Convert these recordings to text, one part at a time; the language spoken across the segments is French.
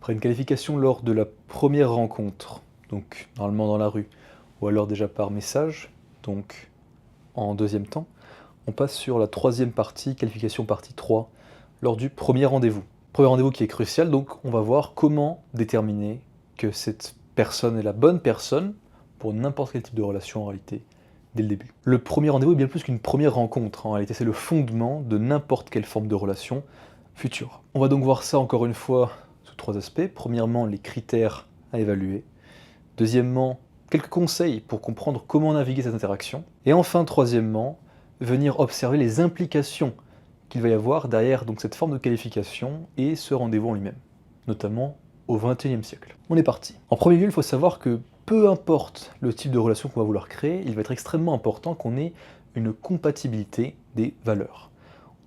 Après une qualification lors de la première rencontre, donc normalement dans la rue, ou alors déjà par message, donc en deuxième temps, on passe sur la troisième partie, qualification partie 3, lors du premier rendez-vous. Premier rendez-vous qui est crucial, donc on va voir comment déterminer que cette personne est la bonne personne pour n'importe quel type de relation en réalité, dès le début. Le premier rendez-vous est bien plus qu'une première rencontre, en réalité c'est le fondement de n'importe quelle forme de relation future. On va donc voir ça encore une fois sous 3 aspects. Premièrement, les critères à évaluer. Deuxièmement, quelques conseils pour comprendre comment naviguer cette interaction. Et enfin, troisièmement, venir observer les implications qu'il va y avoir derrière donc, cette forme de qualification et ce rendez-vous en lui-même, notamment au XXIe siècle. On est parti. En premier lieu, il faut savoir que peu importe le type de relation qu'on va vouloir créer, il va être extrêmement important qu'on ait une compatibilité des valeurs.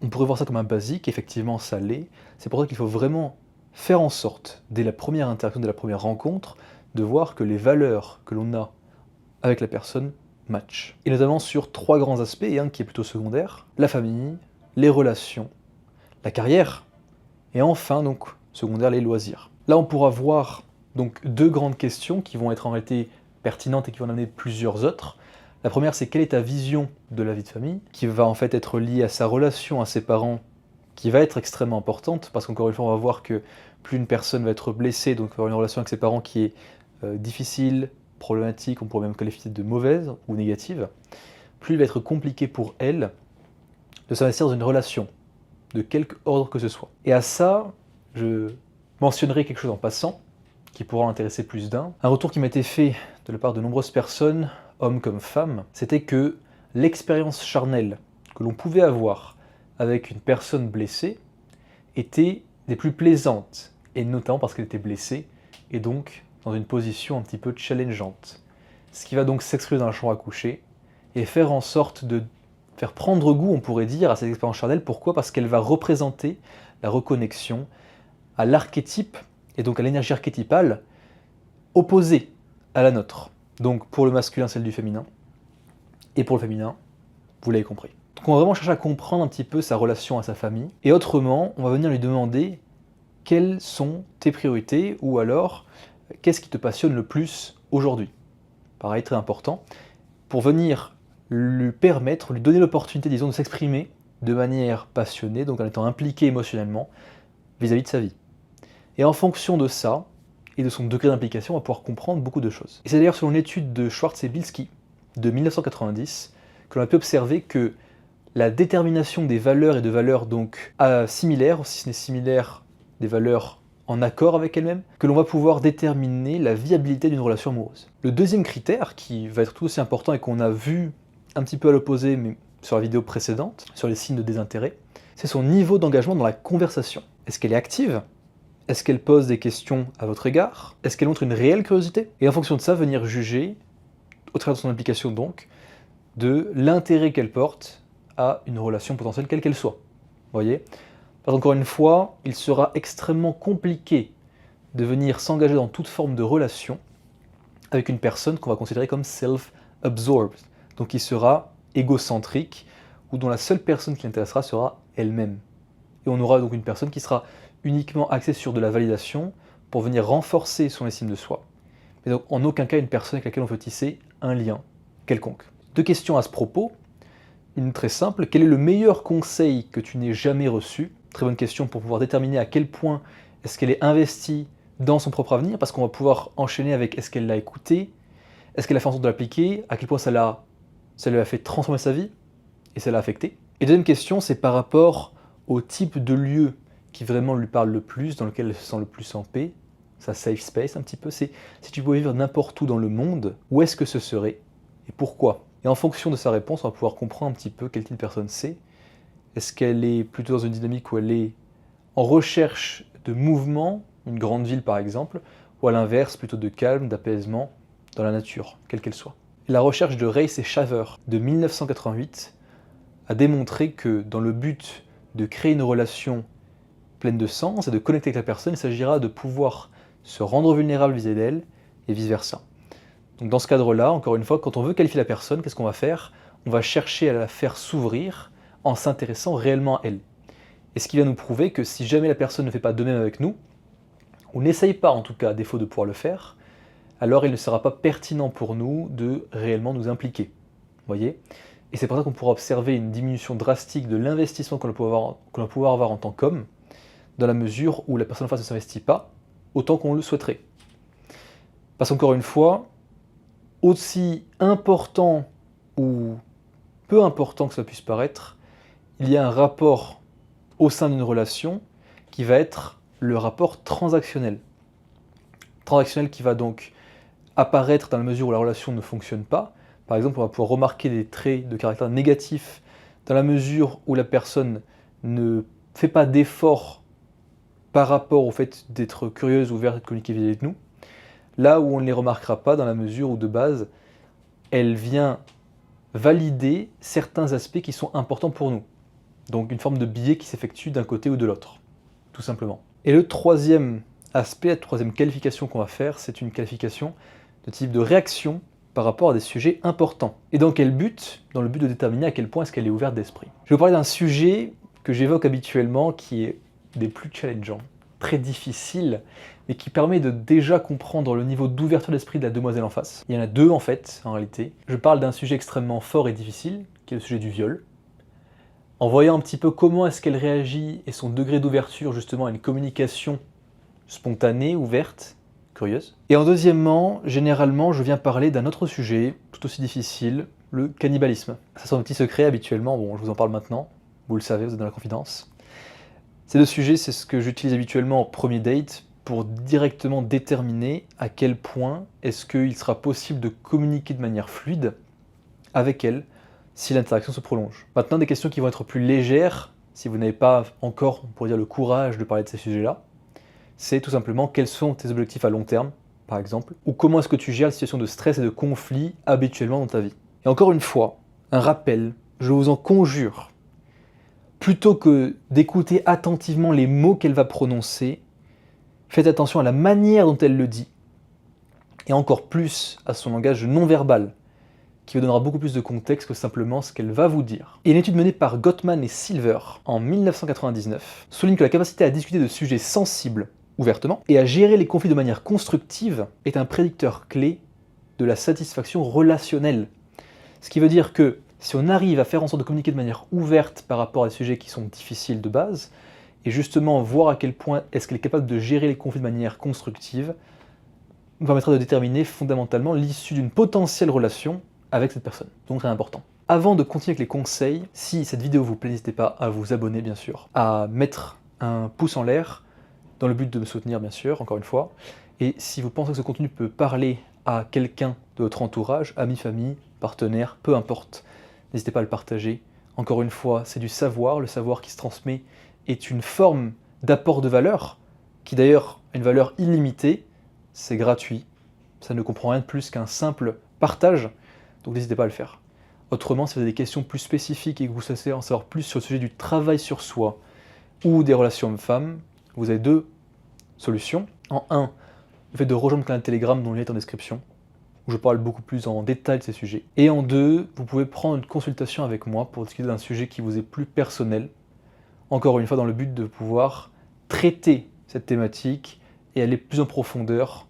On pourrait voir ça comme un basique, effectivement ça l'est. C'est pour ça qu'il faut vraiment faire en sorte, dès la première interaction, dès la première rencontre, de voir que les valeurs que l'on a avec la personne matchent. Et notamment sur 3 grands aspects, et un qui est plutôt secondaire, la famille, les relations, la carrière, et enfin, donc, secondaire, les loisirs. Là, on pourra voir donc 2 grandes questions qui vont être en réalité pertinentes et qui vont en amener plusieurs autres. La première, c'est quelle est ta vision de la vie de famille, qui va en fait être liée à sa relation à ses parents, qui va être extrêmement importante, parce qu'encore une fois, on va voir que plus une personne va être blessée, donc avoir une relation avec ses parents qui est difficile, problématique, on pourrait même qualifier de mauvaise ou négative, plus il va être compliqué pour elle de s'investir dans une relation, de quelque ordre que ce soit. Et à ça, je mentionnerai quelque chose en passant, qui pourra intéresser plus d'un. Un retour qui m'a été fait de la part de nombreuses personnes, hommes comme femmes, c'était que l'expérience charnelle que l'on pouvait avoir avec une personne blessée était des plus plaisantes, et notamment parce qu'elle était blessée, et donc dans une position un petit peu challengeante. Ce qui va donc s'exprimer dans la chambre à coucher, et faire en sorte de faire prendre goût, on pourrait dire, à cette expérience charnelle. Pourquoi ? Parce qu'elle va représenter la reconnexion à l'archétype, et donc à l'énergie archétypale, opposée à la nôtre. Donc pour le masculin, celle du féminin, et pour le féminin, vous l'avez compris. Donc on va vraiment chercher à comprendre un petit peu sa relation à sa famille, et autrement, on va venir lui demander quelles sont tes priorités, ou alors, qu'est-ce qui te passionne le plus aujourd'hui ? Pareil, très important, pour venir lui permettre, lui donner l'opportunité, disons, de s'exprimer de manière passionnée, donc en étant impliqué émotionnellement vis-à-vis de sa vie. Et en fonction de ça, et de son degré d'implication, on va pouvoir comprendre beaucoup de choses. Et c'est d'ailleurs selon l'étude de Schwartz et Bilski de 1990 que l'on a pu observer que la détermination des valeurs et de valeurs donc similaires, ou si ce n'est similaire, des valeurs en accord avec elles-mêmes, que l'on va pouvoir déterminer la viabilité d'une relation amoureuse. Le deuxième critère, qui va être tout aussi important et qu'on a vu un petit peu à l'opposé, mais sur la vidéo précédente, sur les signes de désintérêt, c'est son niveau d'engagement dans la conversation. Est-ce qu'elle est active ? Est-ce qu'elle pose des questions à votre égard ? Est-ce qu'elle montre une réelle curiosité ? Et en fonction de ça, venir juger, au travers de son implication donc, de l'intérêt qu'elle porte à une relation potentielle, quelle qu'elle soit. Vous voyez ? Parce qu'encore une fois, il sera extrêmement compliqué de venir s'engager dans toute forme de relation avec une personne qu'on va considérer comme self-absorbed, donc qui sera égocentrique, ou dont la seule personne qui l'intéressera sera elle-même. Et on aura donc une personne qui sera uniquement axée sur de la validation pour venir renforcer son estime de soi. Mais donc en aucun cas une personne avec laquelle on veut tisser un lien quelconque. 2 questions à ce propos. Une très simple, quel est le meilleur conseil que tu n'aies jamais reçu ? Très bonne question pour pouvoir déterminer à quel point est-ce qu'elle est investie dans son propre avenir, parce qu'on va pouvoir enchaîner avec est-ce qu'elle l'a écouté, est-ce qu'elle a fait en sorte de l'appliquer, à quel point ça lui a fait transformer sa vie, et ça l'a affecté. Et deuxième question, c'est par rapport au type de lieu qui vraiment lui parle le plus, dans lequel elle se sent le plus en paix, sa safe space un petit peu, c'est si tu pouvais vivre n'importe où dans le monde, où est-ce que ce serait, et pourquoi ? Et en fonction de sa réponse, on va pouvoir comprendre un petit peu quel type de personne c'est. Est-ce qu'elle est plutôt dans une dynamique où elle est en recherche de mouvement, une grande ville par exemple, ou à l'inverse, plutôt de calme, d'apaisement dans la nature, quelle qu'elle soit. Et la recherche de Race et Shaver de 1988 a démontré que dans le but de créer une relation pleine de sens et de connecter avec la personne, il s'agira de pouvoir se rendre vulnérable vis-à-vis d'elle et vice-versa. Donc dans ce cadre-là, encore une fois, quand on veut qualifier la personne, qu'est-ce qu'on va faire ? On va chercher à la faire s'ouvrir en s'intéressant réellement à elle. Et ce qui va nous prouver que si jamais la personne ne fait pas de même avec nous, ou n'essaye pas en tout cas, à défaut de pouvoir le faire, alors il ne sera pas pertinent pour nous de réellement nous impliquer. Vous voyez? Et c'est pour ça qu'on pourra observer une diminution drastique de l'investissement qu'on va pouvoir avoir en tant qu'homme, dans la mesure où la personne en face ne s'investit pas autant qu'on le souhaiterait. Parce qu'encore une fois, aussi important ou peu important que ça puisse paraître, il y a un rapport au sein d'une relation qui va être le rapport transactionnel. Transactionnel qui va donc apparaître dans la mesure où la relation ne fonctionne pas. Par exemple, on va pouvoir remarquer des traits de caractère négatifs dans la mesure où la personne ne fait pas d'effort par rapport au fait d'être curieuse, ouverte et de communiquer vis-à-vis de nous. Là où on ne les remarquera pas dans la mesure où de base, elle vient valider certains aspects qui sont importants pour nous. Donc une forme de biais qui s'effectue d'un côté ou de l'autre, tout simplement. Et le troisième aspect, la troisième qualification qu'on va faire, c'est une qualification de type de réaction par rapport à des sujets importants. Et dans quel but? Dans le but de déterminer à quel point est-ce qu'elle est ouverte d'esprit. Je vais vous parler d'un sujet que j'évoque habituellement, qui est des plus challengeants, très difficile, mais qui permet de déjà comprendre le niveau d'ouverture d'esprit de la demoiselle en face. Il y en a deux en fait, en réalité. Je parle d'un sujet extrêmement fort et difficile, qui est le sujet du viol. En voyant un petit peu comment est-ce qu'elle réagit et son degré d'ouverture justement à une communication spontanée, ouverte, curieuse. Et en deuxièmement, généralement, je viens parler d'un autre sujet, tout aussi difficile, le cannibalisme. Ça c'est un petit secret habituellement, bon je vous en parle maintenant, vous le savez, vous êtes dans la confidence. Ces deux sujets, c'est ce que j'utilise habituellement en premier date pour directement déterminer à quel point est-ce qu'il sera possible de communiquer de manière fluide avec elle si l'interaction se prolonge. Maintenant, des questions qui vont être plus légères, si vous n'avez pas encore, on pourrait dire, le courage de parler de ces sujets-là, c'est tout simplement quels sont tes objectifs à long terme, par exemple, ou comment est-ce que tu gères les situations de stress et de conflit habituellement dans ta vie. Et encore une fois, un rappel, je vous en conjure, plutôt que d'écouter attentivement les mots qu'elle va prononcer, faites attention à la manière dont elle le dit, et encore plus à son langage non-verbal, qui vous donnera beaucoup plus de contexte que simplement ce qu'elle va vous dire. Et une étude menée par Gottman et Silver en 1999 souligne que la capacité à discuter de sujets sensibles ouvertement et à gérer les conflits de manière constructive est un prédicteur clé de la satisfaction relationnelle. Ce qui veut dire que si on arrive à faire en sorte de communiquer de manière ouverte par rapport à des sujets qui sont difficiles de base, et justement voir à quel point est-ce qu'elle est capable de gérer les conflits de manière constructive, nous permettra de déterminer fondamentalement l'issue d'une potentielle relation avec cette personne. Donc très important. Avant de continuer avec les conseils, si cette vidéo vous plaît, n'hésitez pas à vous abonner bien sûr, à mettre un pouce en l'air, dans le but de me soutenir bien sûr, encore une fois, et si vous pensez que ce contenu peut parler à quelqu'un de votre entourage, amis, famille, partenaire, peu importe, n'hésitez pas à le partager. Encore une fois, c'est du savoir, le savoir qui se transmet est une forme d'apport de valeur, qui d'ailleurs a une valeur illimitée, c'est gratuit, ça ne comprend rien de plus qu'un simple partage, donc n'hésitez pas à le faire. Autrement, si vous avez des questions plus spécifiques et que vous souhaitez en savoir plus sur le sujet du travail sur soi ou des relations hommes-femmes, vous avez deux solutions. En un, le fait de rejoindre le canal Telegram dont le lien est en description, où je parle beaucoup plus en détail de ces sujets. Et en deux, vous pouvez prendre une consultation avec moi pour discuter d'un sujet qui vous est plus personnel, encore une fois dans le but de pouvoir traiter cette thématique et aller plus en profondeur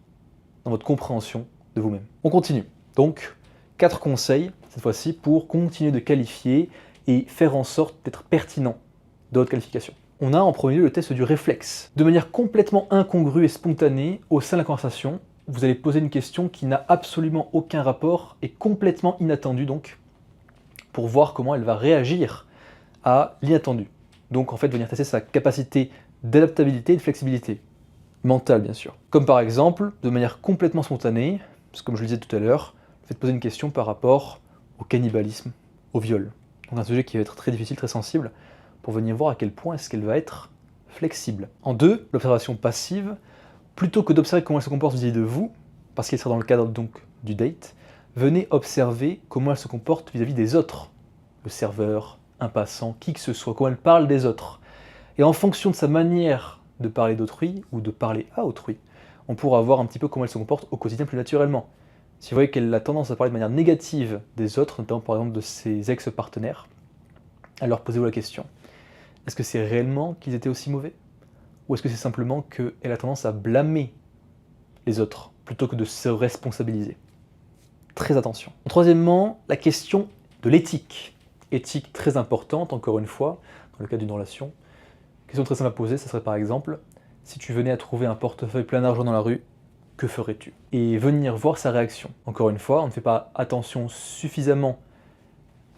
dans votre compréhension de vous-même. On continue. Donc, 4 conseils, cette fois-ci, pour continuer de qualifier et faire en sorte d'être pertinent de votre qualification. On a en premier lieu le test du réflexe. De manière complètement incongrue et spontanée, au sein de la conversation, vous allez poser une question qui n'a absolument aucun rapport et complètement inattendue donc, pour voir comment elle va réagir à l'inattendu. Donc en fait, venir tester sa capacité d'adaptabilité et de flexibilité. Mentale bien sûr. Comme par exemple, de manière complètement spontanée, parce que comme je le disais tout à l'heure, faites poser une question par rapport au cannibalisme, au viol. Donc un sujet qui va être très difficile, très sensible, pour venir voir à quel point est-ce qu'elle va être flexible. En deux, l'observation passive, plutôt que d'observer comment elle se comporte vis-à-vis de vous, parce qu'elle sera dans le cadre donc du date, venez observer comment elle se comporte vis-à-vis des autres, le serveur, un passant, qui que ce soit, comment elle parle des autres. Et en fonction de sa manière de parler d'autrui, ou de parler à autrui, on pourra voir un petit peu comment elle se comporte au quotidien plus naturellement. Si vous voyez qu'elle a tendance à parler de manière négative des autres, notamment par exemple de ses ex-partenaires, alors posez-vous la question, est-ce que c'est réellement qu'ils étaient aussi mauvais? ou est-ce que c'est simplement qu'elle a tendance à blâmer les autres plutôt que de se responsabiliser? Très attention. Troisièmement, la question de l'éthique. Éthique très importante, encore une fois, dans le cas d'une relation. Question très simple à poser, ça serait par exemple, si tu venais à trouver un portefeuille plein d'argent dans la rue, que ferais-tu? Et venir voir sa réaction. Encore une fois, on ne fait pas attention suffisamment,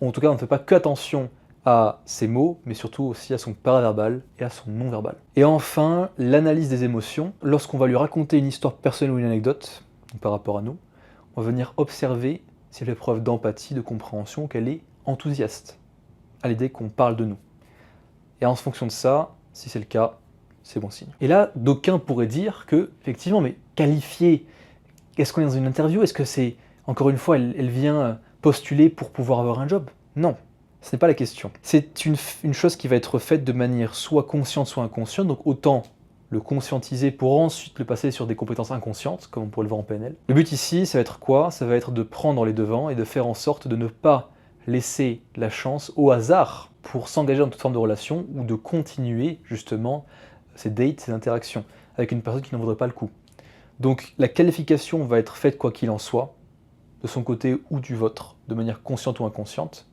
ou en tout cas on ne fait pas qu'attention à ses mots, mais surtout aussi à son paraverbal et à son non-verbal. Et enfin, l'analyse des émotions. Lorsqu'on va lui raconter une histoire personnelle ou une anecdote, par rapport à nous, on va venir observer si elle fait preuve d'empathie, de compréhension, qu'elle est enthousiaste à l'idée qu'on parle de nous. Et en fonction de ça, si c'est le cas, c'est bon signe. Et là, d'aucuns pourraient dire que, effectivement, mais qualifier, est-ce qu'on est dans une interview? Est-ce que c'est, encore une fois, elle vient postuler pour pouvoir avoir un job? Non, ce n'est pas la question. C'est une chose qui va être faite de manière soit consciente, soit inconsciente, donc autant le conscientiser pour ensuite le passer sur des compétences inconscientes, comme on pourrait le voir en PNL. Le but ici, ça va être quoi? Ça va être de prendre les devants et de faire en sorte de ne pas laisser la chance au hasard pour s'engager dans toute forme de relation ou de continuer justement ces dates, ces interactions avec une personne qui n'en vaudrait pas le coup. Donc la qualification va être faite quoi qu'il en soit, de son côté ou du vôtre, de manière consciente ou inconsciente.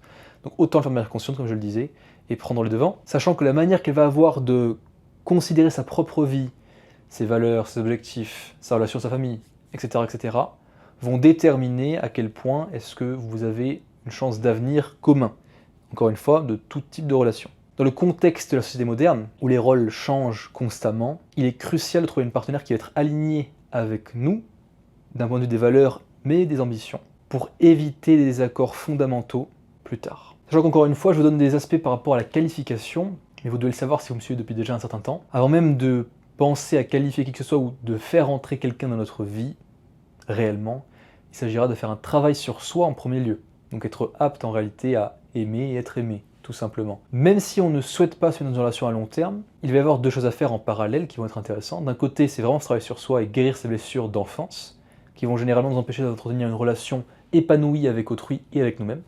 Donc autant le faire de manière consciente, comme je le disais, et prendre les devants, sachant que la manière qu'elle va avoir de considérer sa propre vie, ses valeurs, ses objectifs, sa relation à sa famille, etc., vont déterminer à quel point est-ce que vous avez une chance d'avenir commun. Encore une fois, de tout type de relation. Dans le contexte de la société moderne, où les rôles changent constamment, il est crucial de trouver une partenaire qui va être alignée avec nous, d'un point de vue des valeurs, mais des ambitions, pour éviter des désaccords fondamentaux plus tard. Sachant qu'encore une fois, je vous donne des aspects par rapport à la qualification, mais vous devez le savoir si vous me suivez depuis déjà un certain temps. Avant même de penser à qualifier qui que ce soit ou de faire entrer quelqu'un dans notre vie, réellement, il s'agira de faire un travail sur soi en premier lieu. Donc être apte en réalité à aimer et être aimé, tout simplement. Même si on ne souhaite pas suivre une relation à long terme, il va y avoir deux choses à faire en parallèle qui vont être intéressantes. D'un côté, c'est vraiment ce travail sur soi et guérir ses blessures d'enfance, qui vont généralement nous empêcher d'entretenir une relation épanouie avec autrui et avec nous-mêmes.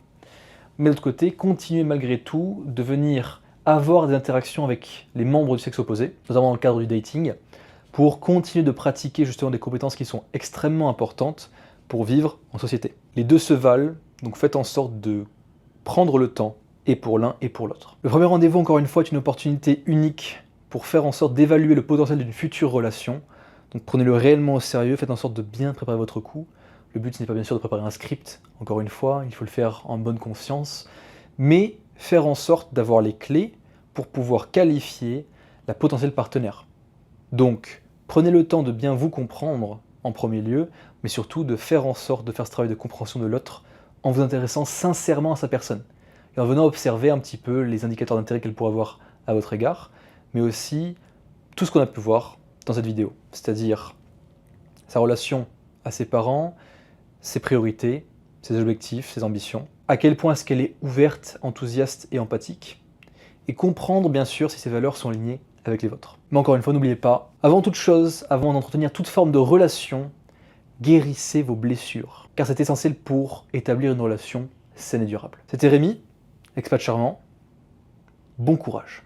Mais de l'autre côté, continuer malgré tout de venir avoir des interactions avec les membres du sexe opposé, notamment dans le cadre du dating, pour continuer de pratiquer justement des compétences qui sont extrêmement importantes pour vivre en société. Les deux se valent, donc faites en sorte de prendre le temps, et pour l'un et pour l'autre. Le premier rendez-vous, encore une fois, est une opportunité unique pour faire en sorte d'évaluer le potentiel d'une future relation. Donc prenez-le réellement au sérieux, faites en sorte de bien préparer votre coup. Le but, ce n'est pas bien sûr de préparer un script, encore une fois, il faut le faire en bonne conscience, mais faire en sorte d'avoir les clés pour pouvoir qualifier la potentielle partenaire. Donc, prenez le temps de bien vous comprendre en premier lieu, mais surtout de faire en sorte de faire ce travail de compréhension de l'autre en vous intéressant sincèrement à sa personne et en venant observer un petit peu les indicateurs d'intérêt qu'elle pourrait avoir à votre égard, mais aussi tout ce qu'on a pu voir dans cette vidéo, c'est-à-dire sa relation à ses parents, ses priorités, ses objectifs, ses ambitions, à quel point est-ce qu'elle est ouverte, enthousiaste et empathique, et comprendre bien sûr si ses valeurs sont alignées avec les vôtres. Mais encore une fois, n'oubliez pas, avant toute chose, avant d'entretenir toute forme de relation, guérissez vos blessures, car c'est essentiel pour établir une relation saine et durable. C'était Rémi, expat charmant, bon courage.